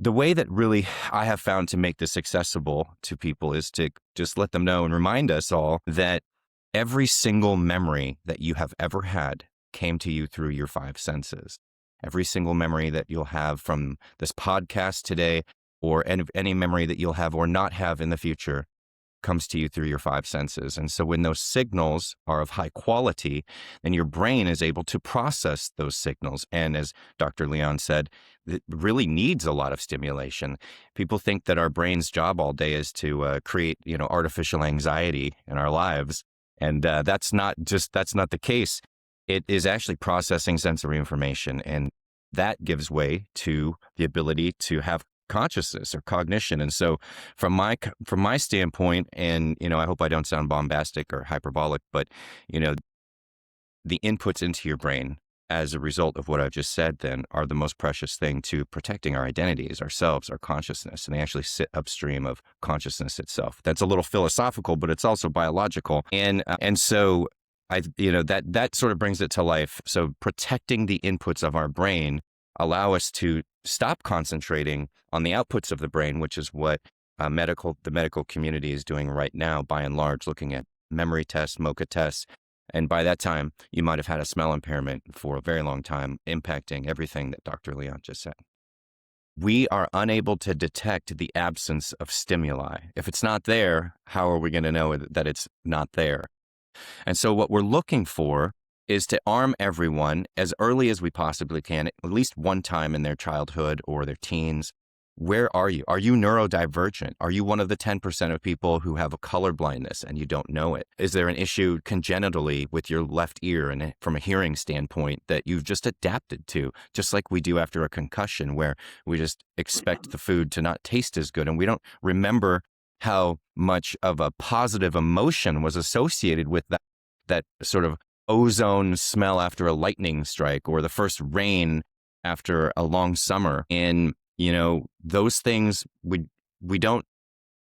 the way that really I have found to make this accessible to people is to just let them know and remind us all that every single memory that you have ever had came to you through your five senses. Every single memory that you'll have from this podcast today, or any memory that you'll have or not have in the future, comes to you through your five senses. And so when those signals are of high quality, then your brain is able to process those signals. And as Dr. Leon said, it really needs a lot of stimulation. People think that our brain's job all day is to create, artificial anxiety in our lives. And that's not the case. It is actually processing sensory information. And that gives way to the ability to have consciousness or cognition. And so from my standpoint, and, I hope I don't sound bombastic or hyperbolic, but, the inputs into your brain as a result of what I've just said then are the most precious thing to protecting our identities, ourselves, our consciousness. And they actually sit upstream of consciousness itself. That's a little philosophical, but it's also biological. And so that sort of brings it to life. So protecting the inputs of our brain allow us to stop concentrating on the outputs of the brain, which is what the medical community is doing right now, by and large, looking at memory tests, MoCA tests. And by that time, you might have had a smell impairment for a very long time, impacting everything that Dr. Leon just said. We are unable to detect the absence of stimuli. If it's not there, how are we going to know that it's not there? And so what we're looking for is to arm everyone as early as we possibly can, at least one time in their childhood or their teens. Where are you? Are you neurodivergent? Are you one of the 10% of people who have a color blindness and you don't know it? Is there an issue congenitally with your left ear and from a hearing standpoint that you've just adapted to, just like we do after a concussion, where we just expect the food to not taste as good and we don't remember how much of a positive emotion was associated with that sort of ozone smell after a lightning strike or the first rain after a long summer. And, those things, we don't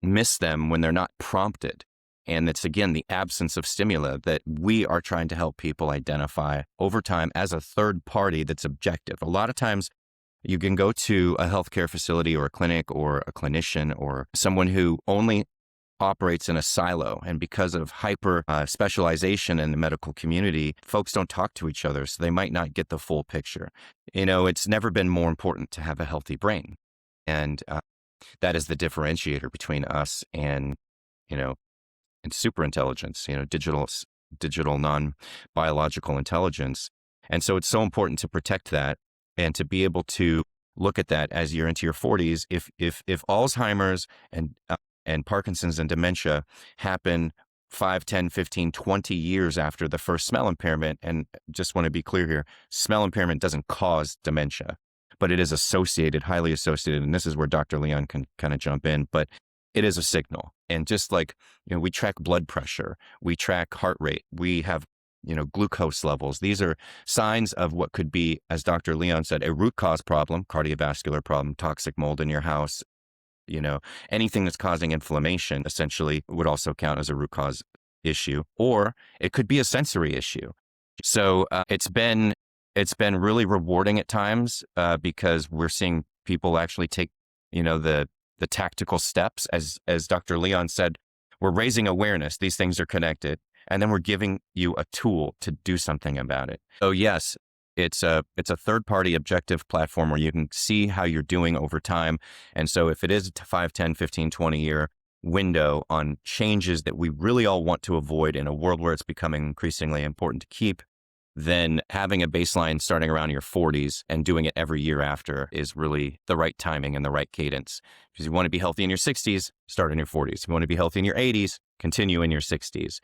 miss them when they're not prompted. And it's, again, the absence of stimuli that we are trying to help people identify over time as a third party that's objective. A lot of times you can go to a healthcare facility or a clinic or a clinician or someone who only operates in a silo. And because of hyper specialization in the medical community, folks don't talk to each other, so they might not get the full picture. It's never been more important to have a healthy brain. And that is the differentiator between us and super intelligence, digital non-biological intelligence. And so it's so important to protect that and to be able to look at that as you're into your 40s. If Alzheimer's and Parkinson's and dementia happen 5, 10, 15, 20 years after the first smell impairment. And just want to be clear here, smell impairment doesn't cause dementia, but it is associated, highly associated. And this is where Dr. Leon can kind of jump in, but it is a signal. And just like, we track blood pressure, we track heart rate, we have, glucose levels. These are signs of what could be, as Dr. Leon said, a root cause problem, cardiovascular problem, toxic mold in your house. Anything that's causing inflammation essentially would also count as a root cause issue, or it could be a sensory issue. So it's been really rewarding at times because we're seeing people actually take, the tactical steps. As Dr. Leon said, we're raising awareness. These things are connected, and then we're giving you a tool to do something about it. So yes, it's a third-party objective platform where you can see how you're doing over time. And so if it is a 5, 10, 15, 20-year window on changes that we really all want to avoid in a world where it's becoming increasingly important to keep, then having a baseline starting around your 40s and doing it every year after is really the right timing and the right cadence. Because you want to be healthy in your 60s, start in your 40s. You want to be healthy in your 80s, continue in your 60s.